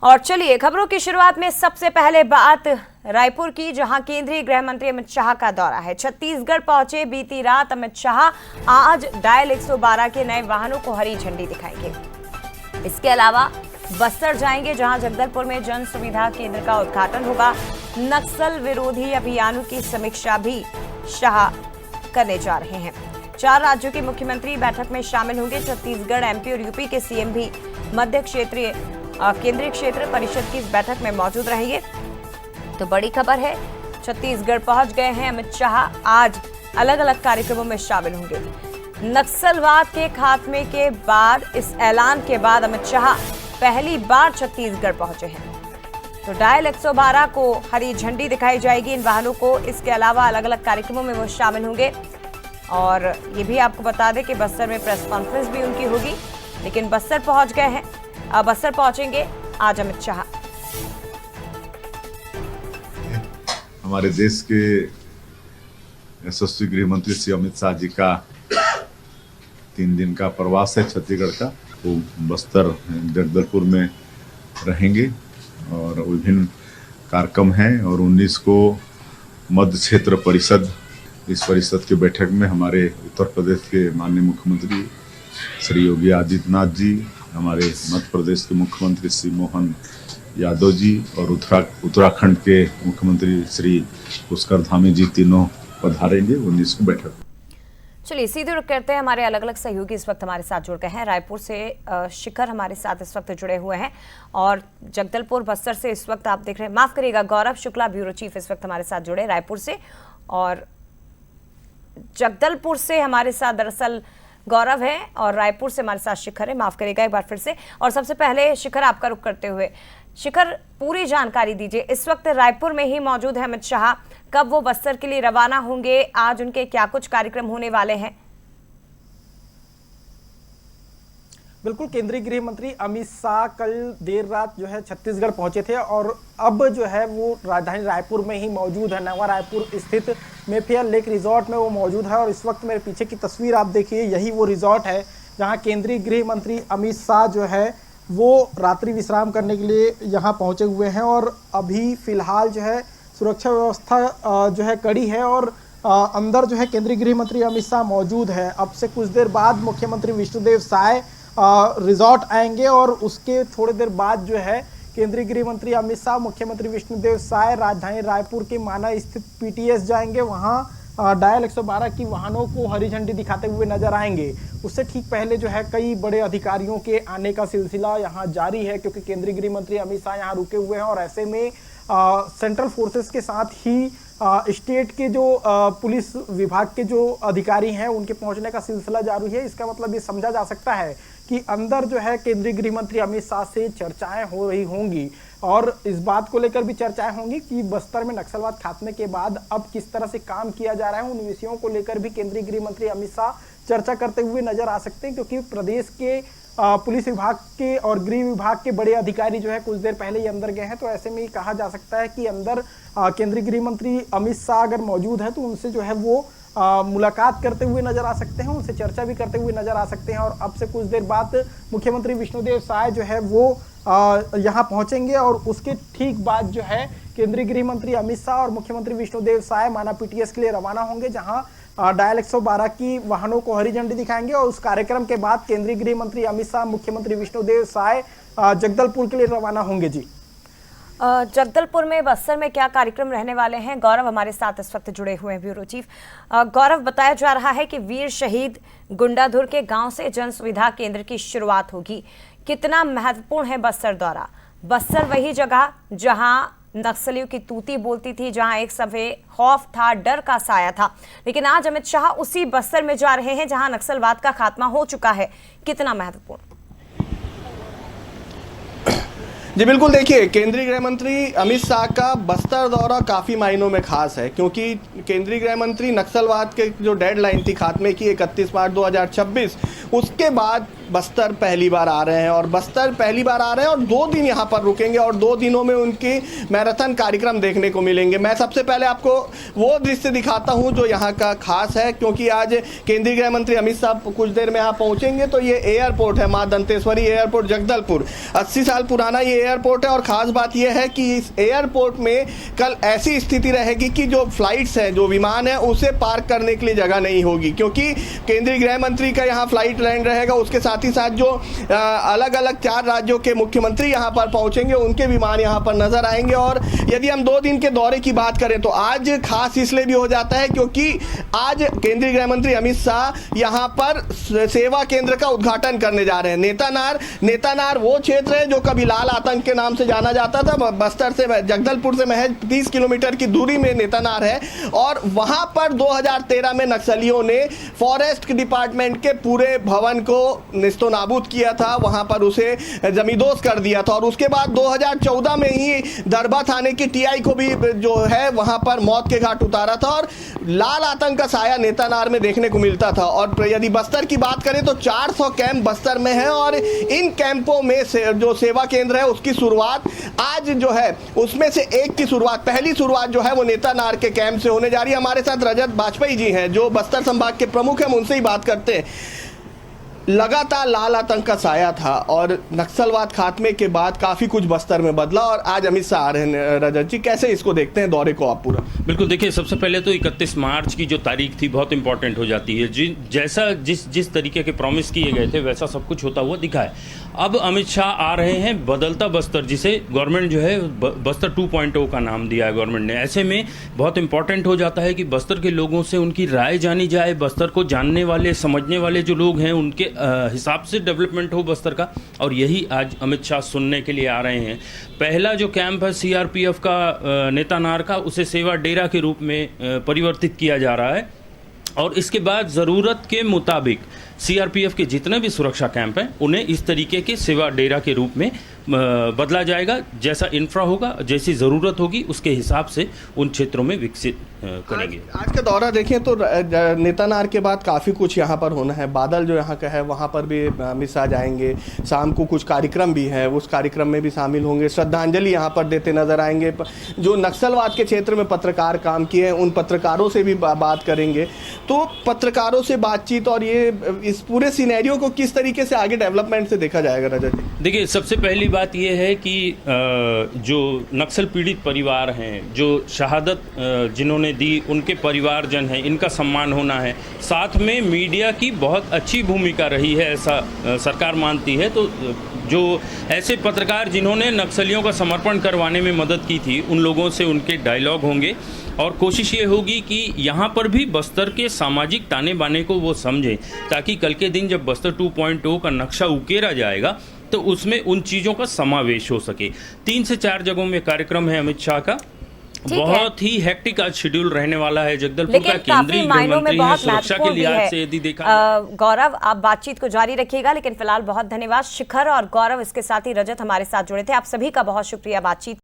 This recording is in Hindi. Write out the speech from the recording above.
और चलिए खबरों की शुरुआत में सबसे पहले बात रायपुर की, जहां केंद्रीय गृह मंत्री अमित शाह का दौरा है। छत्तीसगढ़ पहुंचे बीती रात अमित शाह आज डायल 112 के नए वाहनों को हरी झंडी दिखाएंगे। इसके अलावा बस्तर जाएंगे, जहां जगदलपुर में जन सुविधा केंद्र का उद्घाटन होगा। नक्सल विरोधी अभियानों की समीक्षा भी शाह करने जा रहे हैं। 4 राज्यों के मुख्यमंत्री बैठक में शामिल होंगे। छत्तीसगढ़, एमपी और यूपी के सीएम भी मध्य क्षेत्रीय केंद्रीय क्षेत्र परिषद की इस बैठक में मौजूद रहेंगे। तो बड़ी खबर है, छत्तीसगढ़ पहुंच गए हैं अमित शाह। आज अलग अलग कार्यक्रमों में शामिल होंगे। नक्सलवाद के खात्मे के बाद, इस ऐलान के बाद अमित शाह पहली बार छत्तीसगढ़ पहुंचे हैं। तो डायल 112 को हरी झंडी दिखाई जाएगी इन वाहनों को। इसके अलावा अलग अलग कार्यक्रमों में वो शामिल होंगे। और ये भी आपको बता दें कि बस्तर में प्रेस कॉन्फ्रेंस भी उनकी होगी। लेकिन बस्तर पहुंच गए हैं, अब बस्तर पहुंचेंगे आज अमित शाह। हमारे देश के यशस्वी गृह मंत्री श्री अमित शाह जी का 3 दिन का प्रवास है छत्तीसगढ़ का। वो बस्तर जगदलपुर में रहेंगे और विभिन्न कार्यक्रम हैं। और 19 को मध्य क्षेत्र परिषद, इस परिषद की बैठक में हमारे उत्तर प्रदेश के माननीय मुख्यमंत्री श्री योगी आदित्यनाथ जी, हमारे मध्य प्रदेश के मुख्यमंत्री श्री मोहन यादव जी और उत्तराखंड के मुख्यमंत्री श्री पुष्कर धामी जी तीनों पधारेंगे 19 को बैठक। चलिए सीधे रुक करते हैं। हमारे अलग अलग सहयोगी इस वक्त हमारे साथ जुड़ गए हैं। रायपुर से शिखर हमारे साथ इस वक्त जुड़े हुए हैं और जगदलपुर बस्तर से इस वक्त आप देख रहे हैं, माफ करिएगा, गौरव शुक्ला ब्यूरो चीफ इस वक्त हमारे साथ जुड़े रायपुर से। और जगदलपुर से हमारे साथ दरअसल गौरव है और रायपुर से हमारे साथ शिखर है, माफ करिएगा एक बार फिर से। और सबसे पहले शिखर, आपका रुख करते हुए शिखर, पूरी जानकारी दीजिए। इस वक्त रायपुर में ही मौजूद है अमित शाह, कब वो बस्तर के लिए रवाना होंगे, आज उनके क्या कुछ कार्यक्रम होने वाले हैं? बिल्कुल, केंद्रीय गृह मंत्री अमित शाह कल देर रात जो है छत्तीसगढ़ पहुंचे थे और अब जो है वो राजधानी रायपुर में ही मौजूद है। नवा रायपुर स्थित मेफेयर लेक रिजॉर्ट में वो मौजूद है। और इस वक्त मेरे पीछे की तस्वीर आप देखिए, यही वो रिजॉर्ट है जहां केंद्रीय गृह मंत्री अमित शाह जो है वो रात्रि विश्राम करने के लिए यहाँ पहुँचे हुए हैं। और अभी फिलहाल जो है सुरक्षा व्यवस्था जो है कड़ी है और अंदर जो है केंद्रीय गृह मंत्री अमित शाह मौजूद है। अब से कुछ देर बाद मुख्यमंत्री विष्णुदेव साय रिजॉर्ट आएंगे और उसके थोड़ी देर बाद जो है केंद्रीय गृह मंत्री अमित शाह, मुख्यमंत्री विष्णुदेव साय राजधानी रायपुर के माना स्थित पीटीएस जाएंगे। वहां डायल 112 की वाहनों को हरी झंडी दिखाते हुए नजर आएंगे। उससे ठीक पहले जो है कई बड़े अधिकारियों के आने का सिलसिला यहां जारी है, क्योंकि केंद्रीय गृह मंत्री अमित शाह यहां रुके हुए हैं। और ऐसे में सेंट्रल फोर्सेस के साथ ही स्टेट के जो पुलिस विभाग के जो अधिकारी हैं उनके पहुंचने का सिलसिला जारी है। इसका मतलब ये समझा जा सकता है कि अंदर जो है केंद्रीय गृह मंत्री अमित शाह से चर्चाएं हो रही होंगी। और इस बात को लेकर भी चर्चाएं होंगी कि बस्तर में नक्सलवाद खात्मे के बाद अब किस तरह से काम किया जा रहा है। उन विषयों को लेकर भी केंद्रीय गृह मंत्री अमित शाह चर्चा करते हुए नजर आ सकते हैं, क्योंकि प्रदेश के पुलिस विभाग के और गृह विभाग के बड़े अधिकारी जो है कुछ देर पहले ही अंदर गए हैं। तो ऐसे में ये कहा जा सकता है कि अंदर केंद्रीय गृह मंत्री अमित शाह अगर मौजूद है तो उनसे जो है वो मुलाकात करते हुए नजर आ सकते हैं, उनसे चर्चा भी करते हुए नजर आ सकते हैं। और अब से कुछ देर बाद मुख्यमंत्री विष्णुदेव साय जो है वो यहाँ पहुंचेंगे और उसके ठीक बाद जो है केंद्रीय गृह मंत्री अमित शाह और मुख्यमंत्री विष्णुदेव साय माना पीटीएस के लिए रवाना होंगे, जहां डायल 112 की वाहनों को हरी झंडी दिखाएंगे। और उस कार्यक्रम के बाद केंद्रीय गृह मंत्री अमित शाह, मुख्यमंत्री विष्णुदेव साय जगदलपुर के लिए रवाना होंगे। जी, जगदलपुर में, बस्तर में क्या कार्यक्रम रहने वाले हैं? गौरव हमारे साथ इस वक्त जुड़े हुए हैं, ब्यूरो चीफ। गौरव, बताया जा रहा है कि वीर शहीद गुंडाधुर के गांव से जन सुविधा केंद्र की शुरुआत होगी। कितना महत्वपूर्ण है बस्तर दौरा? बस्तर वही जगह जहां नक्सलियों की तूती बोलती थी, जहां एक समय खौफ था, डर का साया था। लेकिन आज अमित शाह उसी बस्तर में जा रहे हैं जहां नक्सलवाद का खात्मा हो चुका है। कितना महत्वपूर्ण? जी बिल्कुल, देखिए केंद्रीय गृह मंत्री अमित शाह का बस्तर दौरा काफ़ी मायनों में खास है, क्योंकि केंद्रीय गृह मंत्री नक्सलवाद के जो डेडलाइन थी खात्मे की 31 मार्च 2026, उसके बाद बस्तर पहली बार आ रहे हैं और बस्तर पहली बार आ रहे हैं और 2 दिन यहाँ पर रुकेंगे और 2 दिनों में उनकी मैराथन कार्यक्रम देखने को मिलेंगे। मैं सबसे पहले आपको वो दृश्य दिखाता हूँ जो यहाँ का खास है, क्योंकि आज केंद्रीय गृह मंत्री अमित शाह कुछ देर में यहाँ पहुँचेंगे। तो ये एयरपोर्ट है, माँ दंतेश्वरी एयरपोर्ट जगदलपुर, 80 साल पुराना ये एयरपोर्ट है। और ख़ास बात यह है कि इस एयरपोर्ट में कल ऐसी स्थिति रहेगी कि जो फ्लाइट्स हैं, जो विमान है, उसे पार्क करने के लिए जगह नहीं होगी, क्योंकि केंद्रीय गृह मंत्री का यहाँ फ्लाइट लैंड रहेगा। उसके साथ ही साथ जो अलग अलग 4 राज्यों के मुख्यमंत्री यहाँ पर पहुँचेंगे, उनके विमान यहाँ पर नजर आएंगे। और यदि हम 2 दिन के दौरे की बात करें तो आज खास इसलिए भी हो जाता है क्योंकि आज केंद्रीय गृह मंत्री अमित शाह यहाँ पर सेवा केंद्र का उद्घाटन करने जा रहे हैं। नेतानार वो क्षेत्र है जो कभी लाल आतंक के नाम से जाना जाता था। बस्तर से, जगदलपुर से महज 30 किलोमीटर की दूरी में नेतानार है और वहां पर 2013 में नक्सलियों ने फॉरेस्ट डिपार्टमेंट के पूरे भवन को निस्तो नाबूद किया था, वहां पर उसे जमींदोज कर दिया था। और उसके बाद 2014 में ही दरबा थाने की टीआई को भी जो है वहां पर मौत के घाट उतारा था और लाल आतंक का साया नेतानार में देखने को मिलता था। और यदि बस्तर की बात करें तो 400 कैंप बस्तर में है और इन कैंपों में से जो सेवा केंद्र है उसकी शुरुआत आज जो है उसमें से एक की शुरुआत, पहली शुरुआत जो है वो नेतानार के कैंप से होने जा रही है। हमारे साथ रजत बाजपेयी जी हैं जो बस्तर संभाग के प्रमुख हैं, उनसे ही बात करते हैं। लगातार लाल आतंक का साया था और नक्सलवाद खात्मे के बाद काफ़ी कुछ बस्तर में बदला और आज अमित शाह आ रहे हैं। रजत जी, कैसे इसको देखते हैं दौरे को आप पूरा? बिल्कुल, देखिए, सबसे पहले तो 31 मार्च की जो तारीख थी बहुत इंपॉर्टेंट हो जाती है। जैसा जिस तरीके के प्रॉमिस किए गए थे वैसा सब कुछ होता हुआ दिखा है। अब अमित शाह आ रहे हैं बदलता बस्तर, जिसे गवर्नमेंट जो है बस्तर 2.0 का नाम दिया है गवर्नमेंट ने। ऐसे में बहुत इंपॉर्टेंट हो जाता है कि बस्तर के लोगों से उनकी राय जानी जाए, बस्तर को जानने वाले समझने वाले जो लोग हैं उनके हिसाब से डेवलपमेंट हो बस्तर का। और यही आज अमित शाह सुनने के लिए आ रहे हैं। पहला जो कैंप है सीआरपीएफ का नेतानार का, उसे सेवा डेरा के रूप में परिवर्तित किया जा रहा है और इसके बाद ज़रूरत के मुताबिक सीआरपीएफ के जितने भी सुरक्षा कैंप हैं उन्हें इस तरीके के सेवा डेरा के रूप में बदला जाएगा। जैसा इंफ्रा होगा, जैसी ज़रूरत होगी, उसके हिसाब से उन क्षेत्रों में विकसित करेंगे। आज का दौरा देखें तो नेतानार के बाद काफ़ी कुछ यहाँ पर होना है। बादल जो यहाँ का है वहाँ पर भी अमित शाह जाएंगे। शाम को कुछ कार्यक्रम भी है, उस कार्यक्रम में भी शामिल होंगे। श्रद्धांजलि यहाँ पर देते नजर आएंगे। जो नक्सलवाद के क्षेत्र में पत्रकार काम किए हैं उन पत्रकारों से भी बात करेंगे। तो पत्रकारों से बातचीत और ये इस पूरे सिनेरियो को किस तरीके से आगे डेवलपमेंट से देखा जाएगा रजत जी? देखिए, सबसे पहली बात यह है कि जो नक्सल पीड़ित परिवार हैं, जो शहादत जिन्होंने दी, उनके परिवारजन हैं, इनका सम्मान होना है। साथ में मीडिया की बहुत अच्छी भूमिका रही है, ऐसा सरकार मानती है। तो जो ऐसे पत्रकार जिन्होंने नक्सलियों का समर्पण करवाने में मदद की थी, उन लोगों से उनके डायलॉग होंगे और कोशिश ये होगी कि यहाँ पर भी बस्तर के सामाजिक ताने बाने को वो समझें, ताकि कल के दिन जब बस्तर 2.0 का नक्शा उकेरा जाएगा तो उसमें उन चीज़ों का समावेश हो सके। 3 से 4 जगहों में कार्यक्रम है अमित शाह का। बहुत ही हेक्टिक आज शेड्यूल रहने वाला है। जगदलपुर का केंद्रीय गृह मंत्री है, सुरक्षा के लिहाज से यदि देखा। गौरव, आप बातचीत को जारी रखिएगा, लेकिन फिलहाल बहुत धन्यवाद। शिखर और गौरव, इसके साथ ही रजत हमारे साथ जुड़े थे। आप सभी का बहुत शुक्रिया बातचीत